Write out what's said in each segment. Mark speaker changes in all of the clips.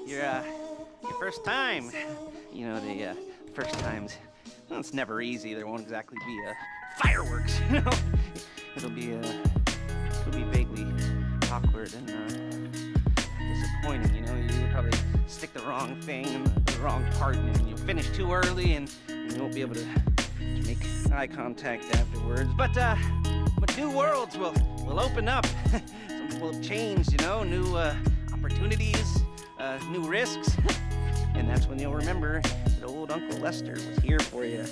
Speaker 1: Your first time. You know, the first times, well, it's never easy. There won't exactly be fireworks, you know? It'll be vaguely awkward and disappointing, you know? You probably stick the wrong thing in the wrong part, and you'll finish too early, and you won't be able to make eye contact afterwards. But new worlds will open up. Something will have changed, you know? New opportunities, new risks. And that's when you'll remember that old Uncle Lester was here for you,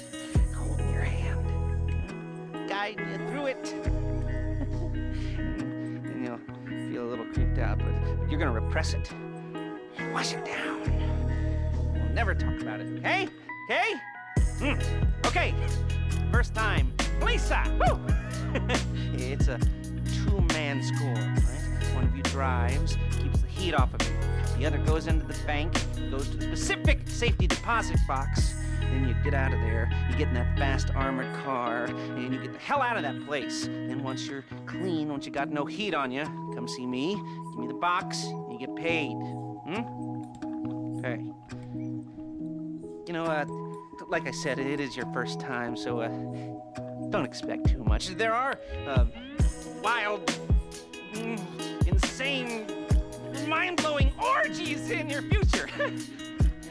Speaker 1: holding your hand, guiding you through it. And you'll feel a little creeped out, but you're gonna repress it. Wash it down. We'll never talk about it, okay? Okay? Okay. First time. Lisa! Woo! It's a two-man score, right? One of you drives, keeps the heat off of you. The other goes into the bank, goes to the specific safety deposit box. Then you get out of there, you get in that fast armored car, and you get the hell out of that place. Then once you're clean, once you got no heat on you, come see me, give me the box, and you get paid. Okay. You know, like I said, it is your first time, so don't expect too much. There are wild, insane, mind-blowing orgies in your future.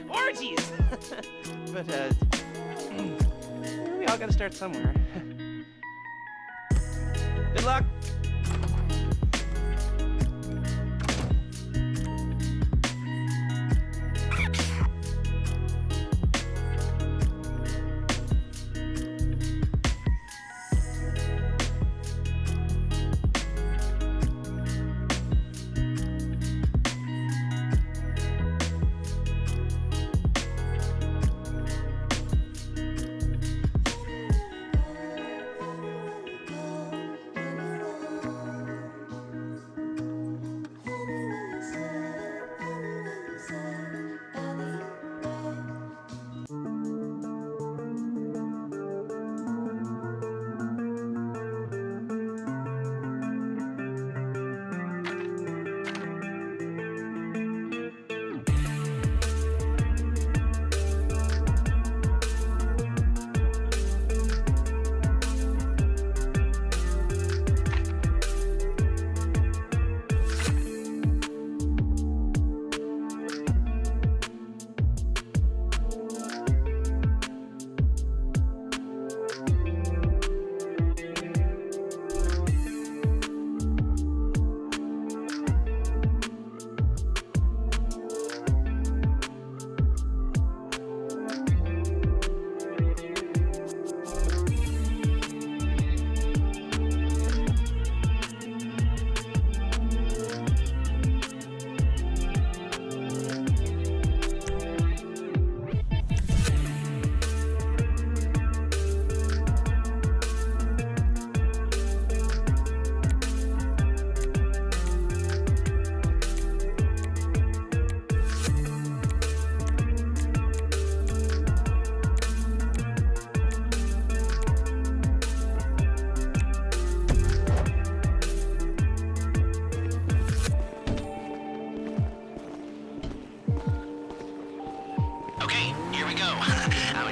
Speaker 1: Orgies! But, we all gotta start somewhere. Good luck!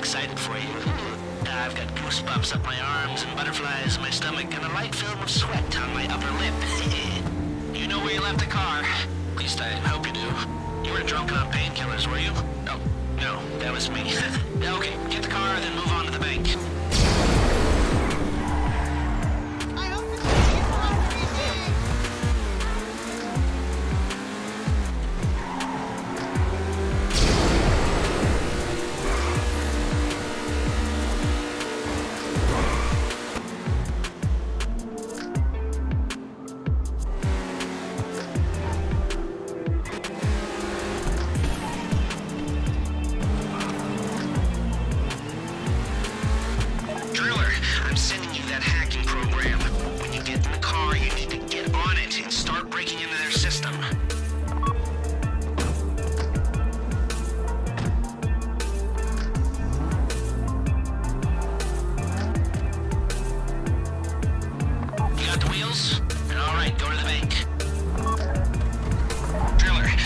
Speaker 2: excited for you. I've got goosebumps up my arms and butterflies in my stomach and a light film of sweat on my upper lip. You know where you left the car? At least I hope you do. You weren't drunk on painkillers, were you? Oh, no, that was me. Okay, get the car, then move on to the bank.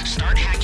Speaker 2: Start hacking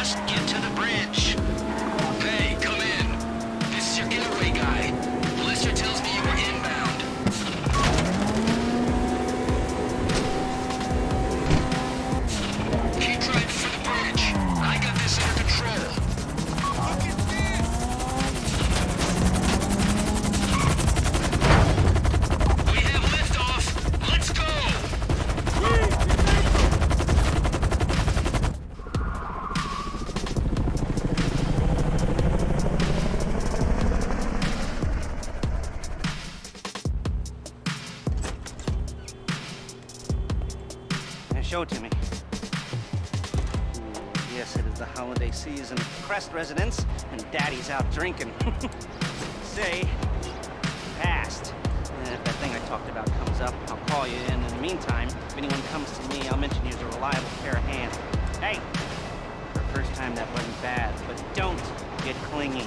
Speaker 2: Just get to the bridge.
Speaker 3: Hey, come in. This is your getaway guy. Lester tells me you were inbound. Keep driving for the bridge. I got this under control. We have liftoff. Let's go.
Speaker 1: Show it to me. Yes, it is the holiday season at Crest residence, and Daddy's out drinking. Say, passed. And if that thing I talked about comes up, I'll call you in. In the meantime, if anyone comes to me, I'll mention you as a reliable pair of hands. Hey, for the first time that wasn't bad, but don't get clingy.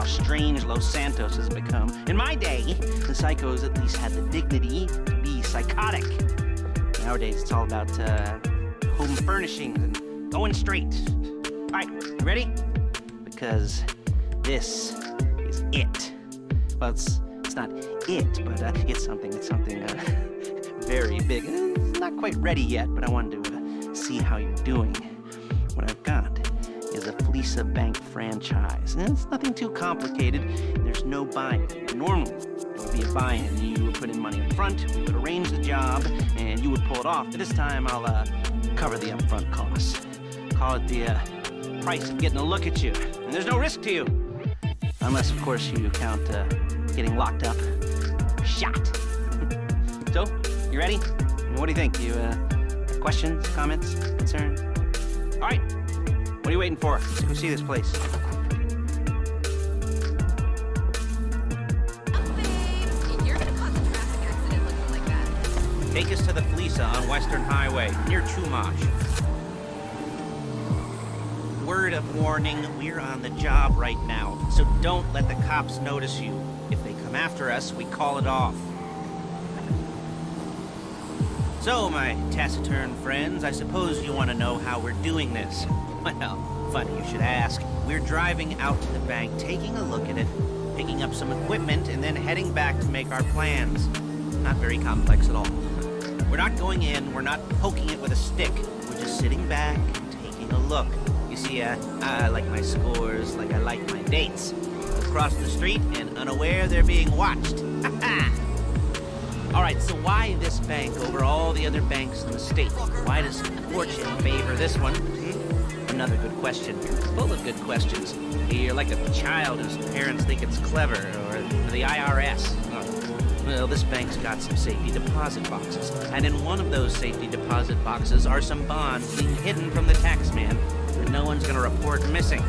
Speaker 1: how strange Los Santos has become. In my day, the psychos at least had the dignity to be psychotic. Nowadays, it's all about home furnishings and going straight. All right, you ready? Because this is it. Well, it's not it, but it's something very big. It's not quite ready yet, but I wanted to see how you're doing. What I've got is a Fleesa Bank franchise. And it's nothing too complicated. There's no buy-in. Normally, there would be a buy-in. You would put in money up front, we would arrange the job, and you would pull it off. But this time, I'll cover the upfront costs. Call it the price of getting a look at you. And there's no risk to you. Unless, of course, you count getting locked up. Shot. So, you ready? What do you think? You questions, comments, concerns? All right. What are you waiting for? Let's go see this place.
Speaker 4: You're gonna cause a traffic accident looking like that.
Speaker 1: Take us to the Fleesa on Western Highway, near Chumash. Word of warning, we're on the job right now, so don't let the cops notice you. If they come after us, we call it off. So, my taciturn friends, I suppose you want to know how we're doing this. Well, funny you should ask. We're driving out to the bank, taking a look at it, picking up some equipment, and then heading back to make our plans. Not very complex at all. We're not going in, we're not poking it with a stick. We're just sitting back and taking a look. You see, I like my scores like I like my dates. Across the street and unaware they're being watched. All right, so why this bank over all the other banks in the state? Why does fortune favor this one? Another good question. Full of good questions. You're like a child whose parents think it's clever, or the IRS. Oh. Well, this bank's got some safety deposit boxes, and in one of those safety deposit boxes are some bonds being hidden from the tax man that no one's gonna report missing.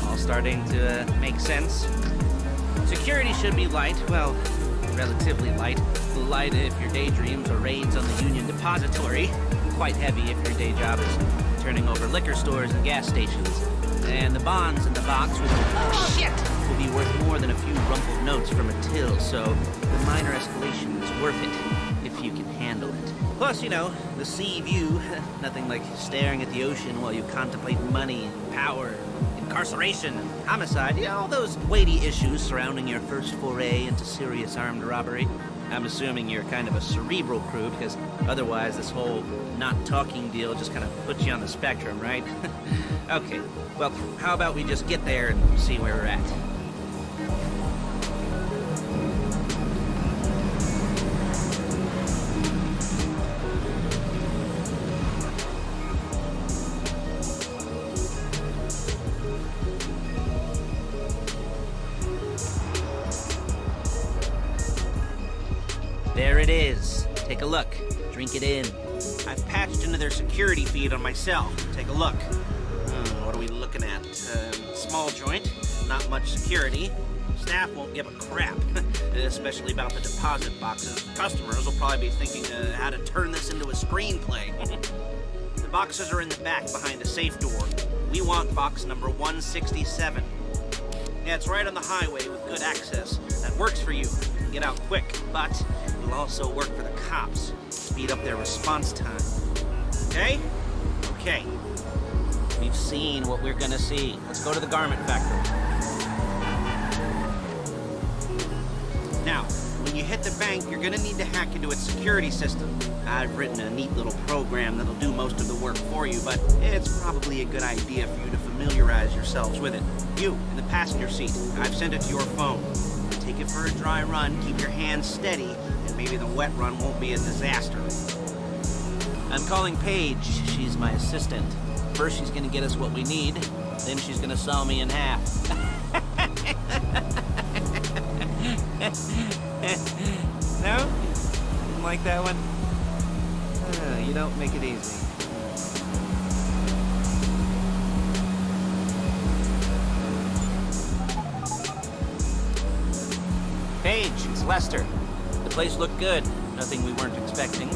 Speaker 1: All starting to make sense. Security should be light, well, relatively light. Light if your daydreams or raids on the Union Depository. Quite heavy if your day job is turning over liquor stores and gas stations. And the bonds in the box will be worth more than a few rumpled notes from a till, so the minor escalation is worth it, if you can handle it. Plus, you know, the sea view, nothing like staring at the ocean while you contemplate money, power, incarceration, and homicide, you know, all those weighty issues surrounding your first foray into serious armed robbery. I'm assuming you're kind of a cerebral crew, because otherwise this whole not talking deal just kind of puts you on the spectrum, right? Okay, well, how about we just get there and see where we're at? There it is. Take a look. Drink it in. I've patched into their security feed on my cell. Take a look. What are we looking at? Small joint, not much security. Staff won't give a crap, especially about the deposit boxes. Customers will probably be thinking how to turn this into a screenplay. The boxes are in the back behind a safe door. We want box number 167. Yeah, it's right on the highway with good access. That works for you. Get out quick, but it'll also work for the cops. Speed up their response time. Okay? Okay. We've seen what we're gonna see. Let's go to the garment factory. Now, when you hit the bank, you're gonna need to hack into its security system. I've written a neat little program that'll do most of the work for you, but it's probably a good idea for you to familiarize yourselves with it. You, in the passenger seat, I've sent it to your phone. Take it for a dry run, keep your hands steady, and maybe the wet run won't be a disaster. I'm calling Paige. She's my assistant. First, she's gonna get us what we need, then she's gonna saw me in half. No? Didn't like that one? You don't make it easy. Paige, it's Lester. The place looked good. Nothing we weren't expecting.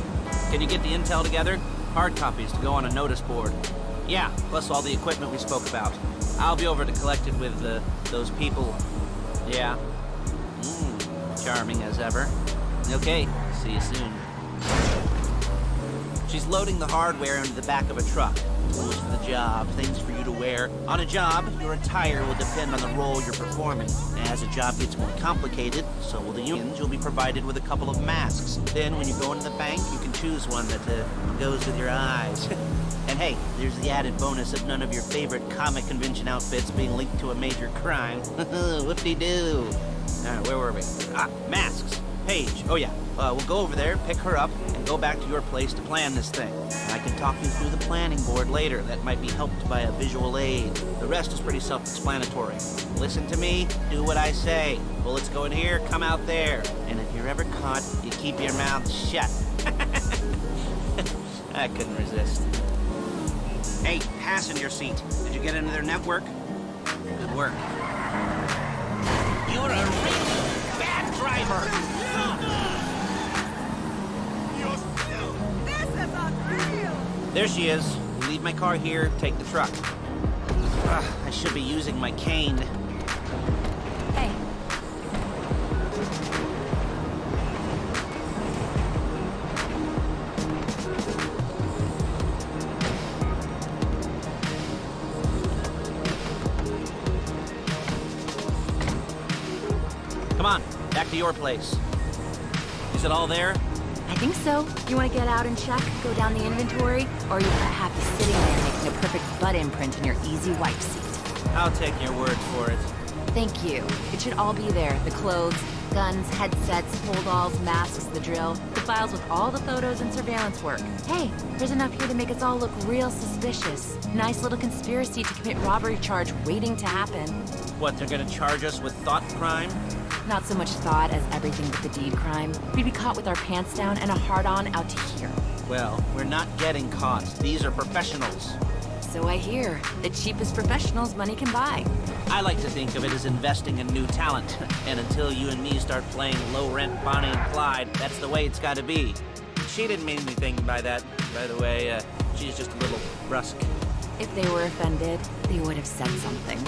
Speaker 1: Can you get the intel together? Hard copies to go on a notice board. Yeah, plus all the equipment we spoke about. I'll be over to collect it with those people. Yeah. Charming as ever. Okay, see you soon. She's loading the hardware into the back of a truck. Tools for the job, things for you to wear. On a job, your attire will depend on the role you're performing. As a job gets more complicated, so will the unions. You'll be provided with a couple of masks. Then, when you go into the bank, you can choose one that goes with your eyes. And hey, there's the added bonus of none of your favorite comic convention outfits being linked to a major crime. Whoop-de-doo. Alright, where were we? Masks. Paige. Oh yeah. We'll go over there, pick her up, and go back to your place to plan this thing. I can talk you through the planning board later. That might be helped by a visual aid. The rest is pretty self-explanatory. Listen to me, do what I say. Bullets go in here, come out there. And if you're ever caught, you keep your mouth shut. I couldn't resist. Hey, passenger seat. Did you get into their network? Good work. You're a really bad driver! There she is. Leave my car here, take the truck. I should be using my cane.
Speaker 4: Hey.
Speaker 1: Come on, back to your place. Is it all there?
Speaker 4: I think so. You want to get out and check, go down the inventory, or are you happy sitting there making a perfect butt imprint in your easy wipe seat?
Speaker 1: I'll take your word for it.
Speaker 4: Thank you. It should all be there. The clothes, guns, headsets, hold-alls, masks, the drill, the files with all the photos and surveillance work. Hey, there's enough here to make us all look real suspicious. Nice little conspiracy to commit robbery charge waiting to happen.
Speaker 1: What, they're gonna charge us with thought crime?
Speaker 4: Not so much thought as everything but the deed crime. We'd be caught with our pants down and a hard-on out to here.
Speaker 1: Well, we're not getting caught. These are professionals.
Speaker 4: So I hear. The cheapest professionals money can buy.
Speaker 1: I like to think of it as investing in new talent. And until you and me start playing low-rent Bonnie and Clyde, that's the way it's gotta be. She didn't mean anything by that, by the way. She's just a little brusque.
Speaker 4: If they were offended, they would have said something.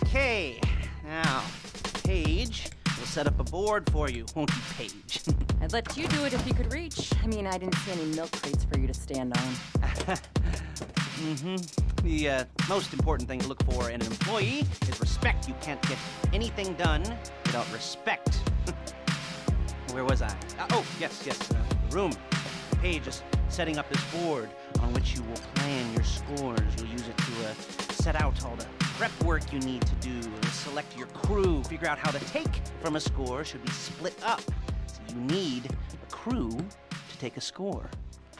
Speaker 1: Okay. Now, Paige, we'll set up a board for you, won't you, Paige?
Speaker 5: I'd let you do it if you could reach. I mean, I didn't see any milk crates for you to stand on.
Speaker 1: The most important thing to look for in an employee is respect. You can't get anything done without respect. Where was I? Yes, room. Paige is setting up this board on which you will plan your scores. You'll use it to set out all the prep work you need to do, select your crew, figure out how the take from a score should be split up. So you need a crew to take a score.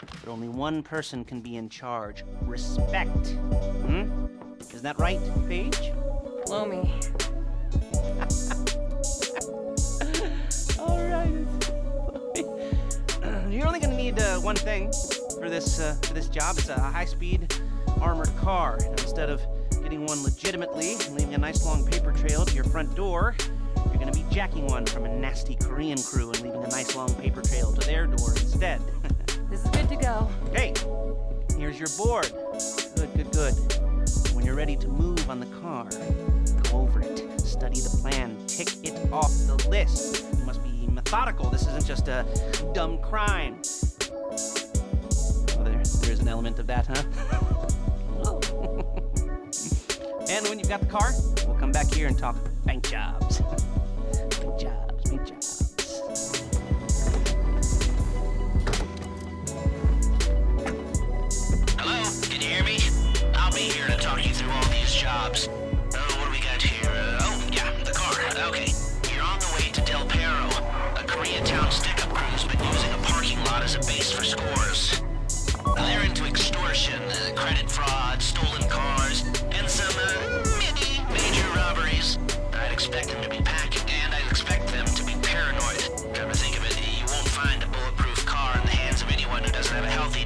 Speaker 1: But only one person can be in charge. Respect. Isn't that right, Paige?
Speaker 5: Blow me.
Speaker 1: All right. You're only gonna need one thing for this job. It's a high-speed armored car. Now, instead of getting one legitimately and leaving a nice long paper trail to your front door, you're gonna be jacking one from a nasty Korean crew and leaving a nice long paper trail to their door instead.
Speaker 5: This is good to go.
Speaker 1: Okay, here's your board. Good. When you're ready to move on the car, go over it, study the plan, tick it off the list. You must be methodical. This isn't just a dumb crime. Oh, there is an element of that, huh? And when you've got the car, we'll come back here and talk bank jobs. Bank jobs.
Speaker 2: Hello? Can you hear me? I'll be here to talk you through all these jobs. What do we got here? The car. Okay. You're on the way to Del Perro. A Koreatown stick-up crew's been using a parking lot as a base for scores. They're into extortion, credit fraud, stolen cars, and some, major robberies. I'd expect them to be packing, and I'd expect them to be paranoid. Come to think of it, you won't find a bulletproof car in the hands of anyone who doesn't have a healthy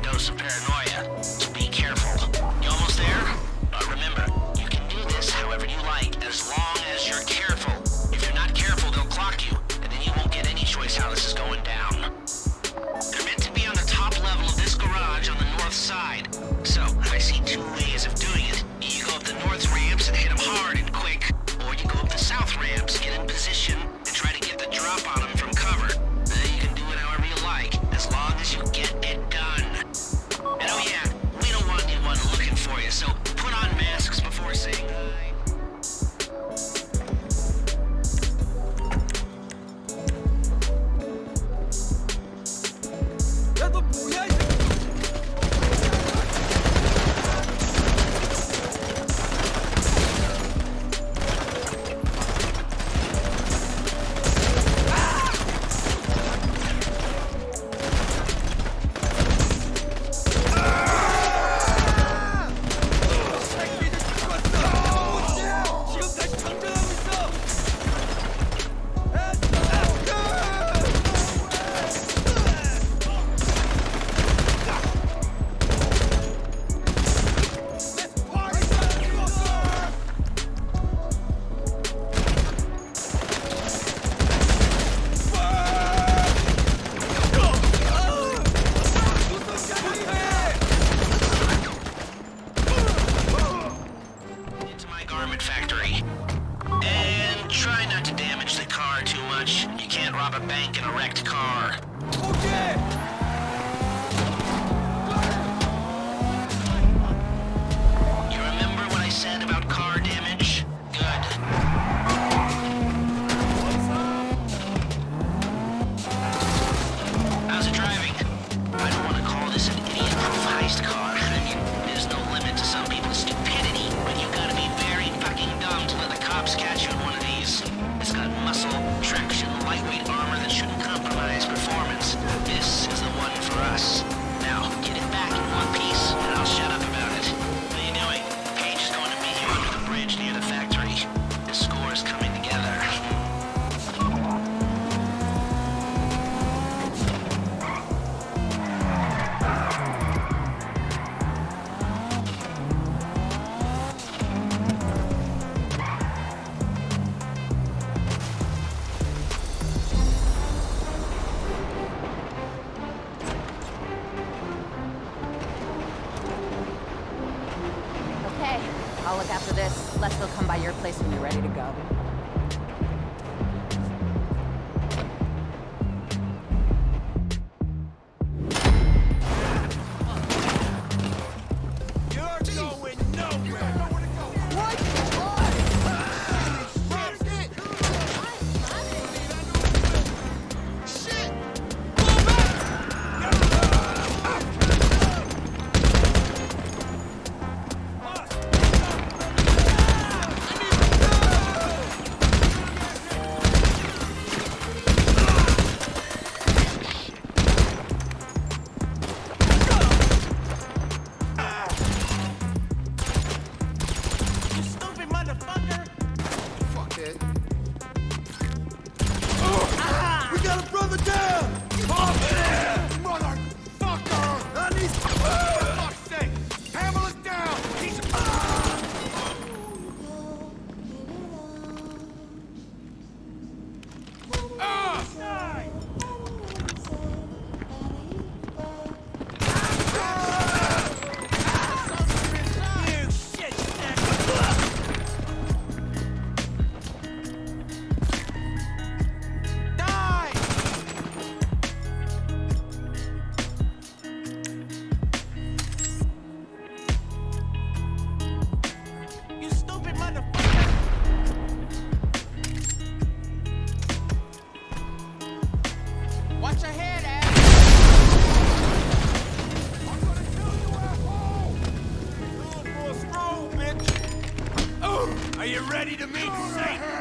Speaker 5: Well, look, after this, let's go come by your place when you're ready to go.
Speaker 3: Are you ready to meet Satan?